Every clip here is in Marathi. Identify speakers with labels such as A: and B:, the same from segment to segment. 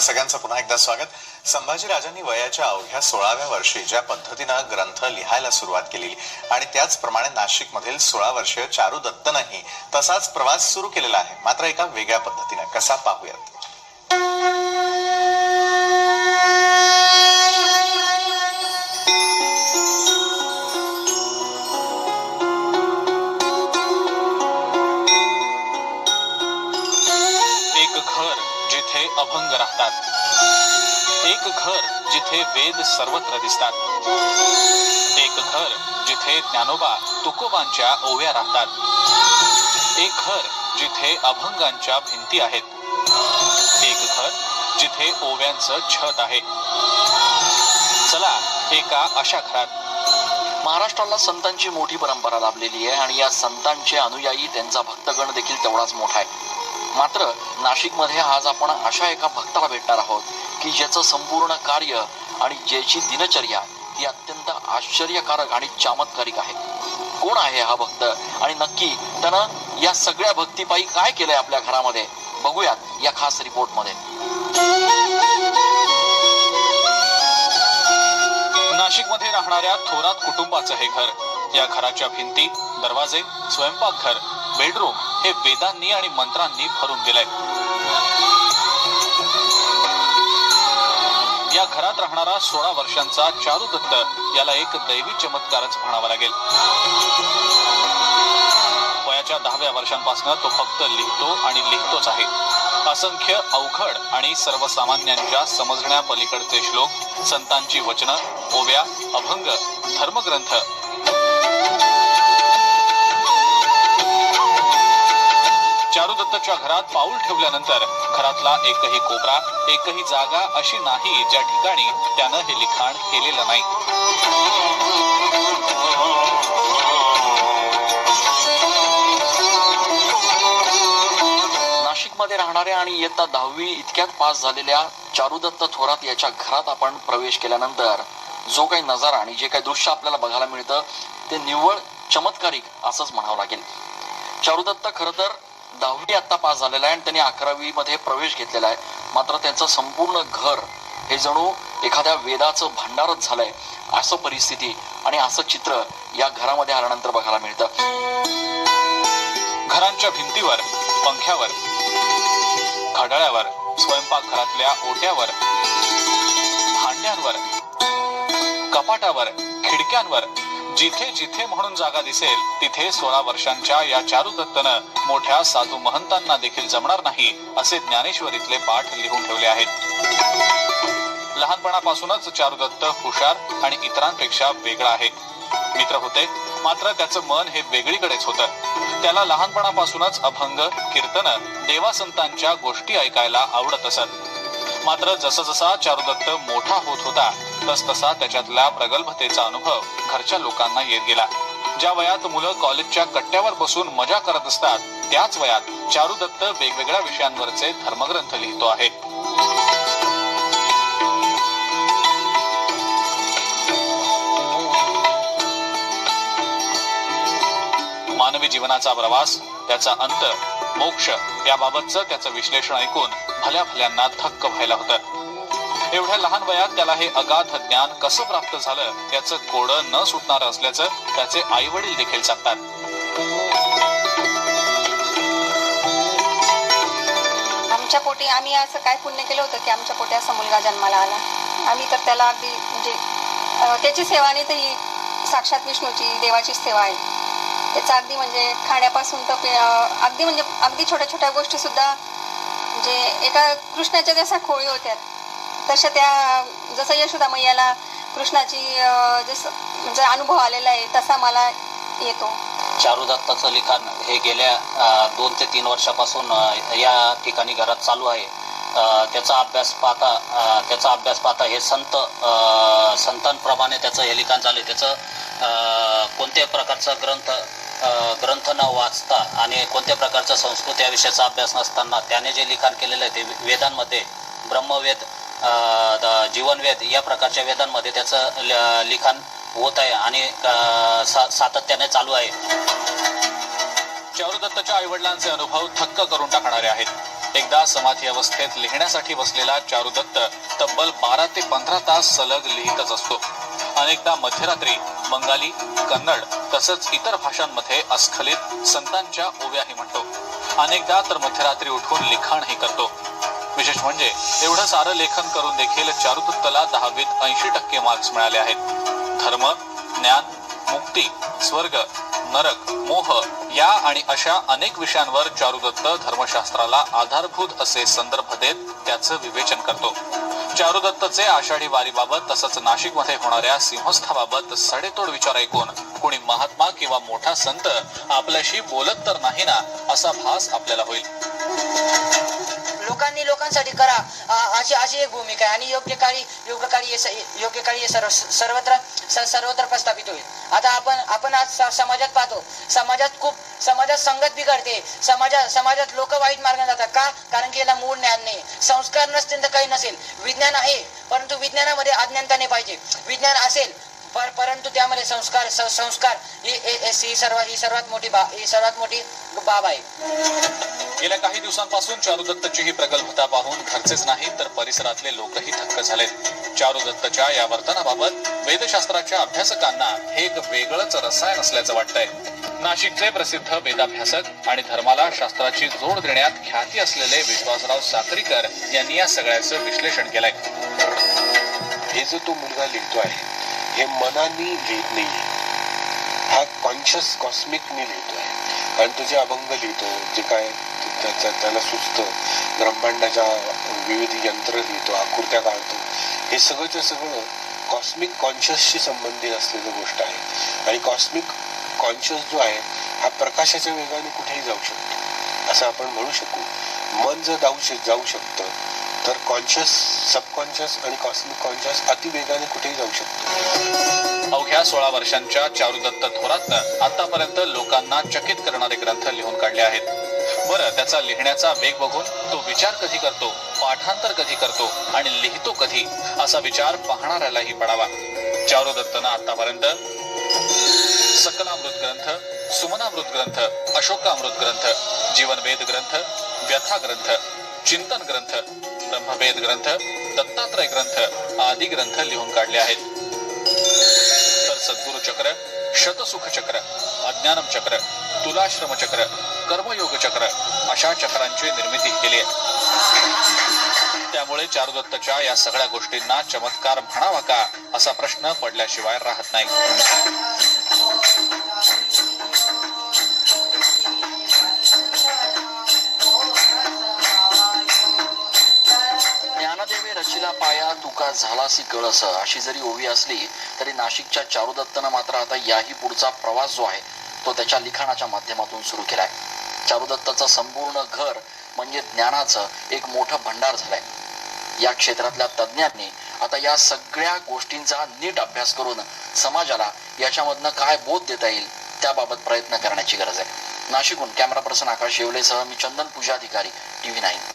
A: सगळ्यांचं पुन्हा एकदा स्वागत. संभाजीराजांनी वयाच्या अवघ्या 16व्या वर्षी ज्या पद्धतीनं ग्रंथ लिहायला सुरुवात केली आणि त्याचप्रमाणे नाशिकमधील 16 वर्षीय चारू दत्तनही तसाच प्रवास सुरू केलेला आहे, मात्र एका वेगळ्या पद्धतीनं. कसा पाहूयात.
B: जिथे अभंग राहतात, एक घर जिथे वेद सर्वत्र दिसतात, एक घर जिथे ज्ञानोबा तुकोबांच्या ओव्या राहतात, एक घर जिथे अभंगांच्या भिंती आहेत, एक घर जिथे ओव्यांचं छत आहे. चला एका अशा घरात.
C: महाराष्ट्राला संतांची मोठी परंपरा लाभलेली आहे आणि या संतांचे अनुयायी, त्यांचा भक्तगण देखील तेवढाच मोठा आहे. मात्र नाशिकमध्ये आज आपण अशा एका भक्ताला भेटणार आहोत की ज्याचं संपूर्ण कार्य आणि ज्याची दिनचर्या ही अत्यंत आश्चर्यकारक आणि चमत्कारिक आहे. कोण आहे हा भक्त आणि नक्की त्यानं या सगळ्या भक्तीपायी काय केलंय आपल्या घरामध्ये, बघूयात या खास रिपोर्टमध्ये.
B: नाशिकमध्ये राहणाऱ्या थोरात कुटुंबाचं हे घर. या घराच्या भिंती, दरवाजे, स्वयंपाकघर, बेडरूम हे वेदांनी आणि मंत्रांनी भरून गेलंय. या घरात राहणारा 16 वर्षांचा चारू दत्त याला एक दैवी चमत्कारच म्हणावा लागेल. वयाच्या 10व्या वर्षांपासून तो फक्त लिहितो आणि लिहितोच आहे. असंख्य अवघड आणि सर्वसामान्यांच्या समजण्या पलीकडचे श्लोक, संतांची वचनं, ओव्या, अभंग, धर्मग्रंथ. चारू दत्तच्या घरात पाऊल ठेवल्यानंतर घरातला एकही कोपरा, एकही जागा अशी नाही ज्या ठिकाणी त्यानं हे लिखाण केलेलं नाही.
C: नाशिकमध्ये राहणाऱ्या आणि इयत्ता 10वी इतक्यात पास झालेल्या चारुदत्त थोरात याच्या घरात आपण प्रवेश केल्यानंतर जो काही नजारा आणि जे काही दृश्य आपल्याला बघायला मिळतं ते निव्वळ चमत्कारिक असंच म्हणावं लागेल. चारुदत्त खरं तर 10वी आता पास झालेला आहे आणि त्यांनी 11वी मध्ये प्रवेश घेतलेला आहे. मात्र त्यांचं संपूर्ण घर हे जणू एखाद्या वेदाचं भांडारच झालंय, असं परिस्थिती आणि असं चित्र या घरामध्ये आल्यानंतर बघायला मिळतं.
B: घरांच्या भिंतीवर, पंख्यावर, घड्याळावर, स्वयंपाकघरातल्या ओट्यावर, भांड्यांवर, कपाटावर, खिडक्यांवर जिथे जिथे म्हणून जागा दिसेल तिथे 16 वर्षांच्या या चारू दत्तनं मोठ्या साधू महंतांना देखील जमणार नाही असे ज्ञानेश्वरीतले पाठ लिहून ठेवले आहेत. लहानपणापासूनच चारू दत्त हुशार आणि इतरांपेक्षा वेगळा आहे. मित्र होते, मात्र त्याचं मन हे वेगळीकडेच होतं. त्याला लहानपणापासूनच अभंग, कीर्तन, देवासंतांच्या गोष्टी ऐकायला आवडत असत. मात्र जसा चारुदत्त मोठा होत होता तसतसा त्याच्यातल्या प्रगल्भतेचा अनुभव घरच्या लोकांना येत गेला. ज्या वयात मुलं कॉलेजच्या कट्ट्यावर बसून मजा करत असतात त्याच वयात चारुदत्त वेगवेगळ्या विषयांवरचे धर्मग्रंथ लिहितो आहे. मानवी जीवनाचा प्रवास, त्याचा अंत, मोक्ष याबाबतचं त्याचं विश्लेषण ऐकून भल्या भल्यांना थक्क व्हायला होतं. एवढ्या लहान वयात त्याला हे अगाध ज्ञान कसं प्राप्त झालं याचं कोडं न सुटणार असल्याचं त्याचे आई वडील देखील सांगतात.
D: आमच्या पोटी आम्ही असं काय पुण्य केलं होतं की आमच्या पोटी असा मुलगा जन्माला आला. आम्ही तर त्याला अगदी म्हणजे त्याची सेवा नाही तर ही साक्षात विष्णूची, देवाची सेवा आहे. त्याचा अगदी म्हणजे खाण्यापासून तर अगदी छोट्या छोट्या गोष्टी सुद्धा म्हणजे एका कृष्णाच्या जशा खोळी होत्या तशा त्या, जसं यशोदा मैयाला कृष्णाची जसं म्हणजे अनुभव आलेला आहे तसा मला येतो.
E: चारू दत्ताचं लिखाण हे गेल्या 2 ते 3 वर्षापासून या ठिकाणी घरात चालू आहे. त्याचा अभ्यास पाहता हे संतांप्रमाणे त्याचं हे लिखाण झाले. त्याचं कोणत्याही प्रकारचा ग्रंथ न वाचता आणि कोणत्या प्रकारचा संस्कृत या विषयाचा अभ्यास नसताना त्याने जे लिखाण केलेलं आहे ते वेदांमध्ये, ब्रह्मवेद, जीवनवेद या प्रकारच्या वेदांमध्ये त्याचं लिखाण होत आहे आणि सातत्याने चालू आहे.
B: चारू दत्तच्या आई वडिलांचे अनुभव थक्क करून टाकणारे आहेत. एकदा समाधी अवस्थेत लिहिण्यासाठी बसलेला चारुदत्त तब्बल 12 ते 15 तास सलग लिहितच असतो. अनेकदा मध्यरात्री बंगाली, कन्नड तसंच इतर भाषांमध्ये अस्खलित संतांच्या ओव्याही म्हणतो. अनेकदा तर मध्यरात्री उठून लिखाणही करतो. विशेष म्हणजे एवढं सारं लेखन करून देखील चारुदत्तला 10वीत 80% मार्क्स मिळाले आहेत. धर्म, ज्ञान, मुक्ती, स्वर्ग, नरक, मोह या आणि अशा अनेक विषयांवर चारुदत्त धर्मशास्त्राला आधारभूत असे संदर्भ देत त्याचं विवेचन करतो. चारुदत्तचे आषाढी वारीबाबत तसंच नाशिकमध्ये होणाऱ्या सिंहस्थाबाबत सडेतोड विचार ऐकून कोणी महात्मा किंवा मोठा संत आपल्याशी बोलत तर नाही ना असा भास आपल्याला होईल.
F: लोकांनी लोकांसाठी करा अशी एक भूमिका आहे आणि योग्य काळी हे सर्वत्र प्रस्थापित होईल. आता आपण आज समाजात पाहतो, समाजात संगत बिघडते, समाजात लोक वाईट मार्गाने जातात. का? कारण की याला मूळ ज्ञान नाही, संस्कार नसतील तर काही नसेल. विज्ञान आहे परंतु विज्ञानामध्ये अज्ञानता नाही पाहिजे. विज्ञान असेल परंतु त्यामध्ये संस्कार ही सर्वात मोठी बाब आहे.
B: गेल्या काही दिवसांपासून चारुदत्तची ही प्रगल्भता पाहून घरचेच नाही तर परिसरातले लोकही थक्क झालेत. चारुदत्तच्या या वर्तनाबाबत वेदशास्त्राच्या अभ्यासकांना हे एक वेगळंच रसायन असल्याचं वाटतंय. नाशिकचे प्रसिद्ध वेदाभ्यासक आणि धर्माला शास्त्राची जोड देण्यात ख्याती असलेले विश्वासराव साक्रीकर यांनी या सगळ्याचं विश्लेषण केलंय.
G: हे जो तो मुलगा लिहितो आहे हे मनाने लिहित नाहीये, हा कॉन्शियस कॉस्मिकने लिहितो आहे. कारण तो जे अभंग लिहितो, जे काय त्याला सुचतं, ब्रह्मांडाच्या विविध यंत्र लिहितो, आकृत्या काढतो, हे सगळंच्या सगळं कॉस्मिक कॉन्शियसशी संबंधित असलेली गोष्ट आहे. आणि कॉस्मिक कॉन्शियस जो आहे हा प्रकाशाच्या वेगाने कुठेही जाऊ शकतो असं आपण म्हणू शकू. मन जर जाऊ शकतं तर कॉन्शियस, सबकॉन्शियस आणि कॉस्मिक कॉन्शियस अतिवेगाने कुठेही जाऊ शकतो.
B: अवघ्या 16 वर्षांच्या चारुदत्त थोरातनं आतापर्यंत लोकांना चकित करणारे ग्रंथ लिहून काढले आहेत. बरं, त्याचा लिहिण्याचा वेग बघून तो विचार कधी करतो, पाठांतर कधी करतो आणि लिहितो कधी असा विचार पाहणाऱ्यालाही पडावा. चारुदत्तनं आतापर्यंत सकलामृत ग्रंथ, सुमनामृत ग्रंथ, अशोकामृत ग्रंथ, जीवनवेद ग्रंथ, व्यथा ग्रंथ, चिंतन ग्रंथ, ब्रह्मवेद ग्रंथ, दत्तात्रय ग्रंथ आदी ग्रंथ लिहून काढले आहेत. तर सद्गुरु चक्र, शतसुख चक्र, अज्ञानम चक्र, तुलाश्रम चक्र, कर्मयोग चक्र अशा चक्रांची निर्मिती केली आहे. त्यामुळे चारुदत्तच्या या सगळ्या गोष्टींना चमत्कार म्हणावा का असा प्रश्न पडल्याशिवाय राहत नाही.
C: ज्ञानदेवे रचिला पाया तुका झालासी कळस अशी जरी ओवी असली तरी नाशिकच्या चारुदत्तनं मात्र आता याही पुढचा प्रवास जो आहे तो त्याच्या लिखाणाच्या माध्यमातून सुरू केलाय. चारुदत्ताचं संपूर्ण घर म्हणजे ज्ञानाचं एक मोठं भंडार झालंय. या क्षेत्रातल्या तज्ज्ञांनी आता या सगळ्या गोष्टींचा नीट अभ्यास करून समाजाला याच्यामधनं काय बोध देता येईल त्याबाबत प्रयत्न करण्याची गरज आहे. नाशिकहून कॅमेरा पर्सन आकाश येवलेसह मी चंदन पूजाधिकारी, TV9.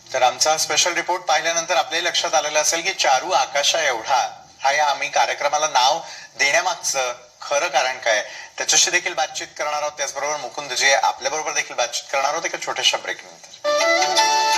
A: तर आमचा स्पेशल रिपोर्ट पाहिल्यानंतर आपल्याही लक्षात आलेलं असेल की चारू आकाशा एवढा हा या आम्ही कार्यक्रमाला नाव देण्यामागचं खरं कारण काय, त्याच्याशी देखील बातचीत करणार आहोत. त्याचबरोबर मुकुंद जे आपल्या बरोबर देखील बातचीत करणार आहोत एका छोट्याशा ब्रेक नंतर.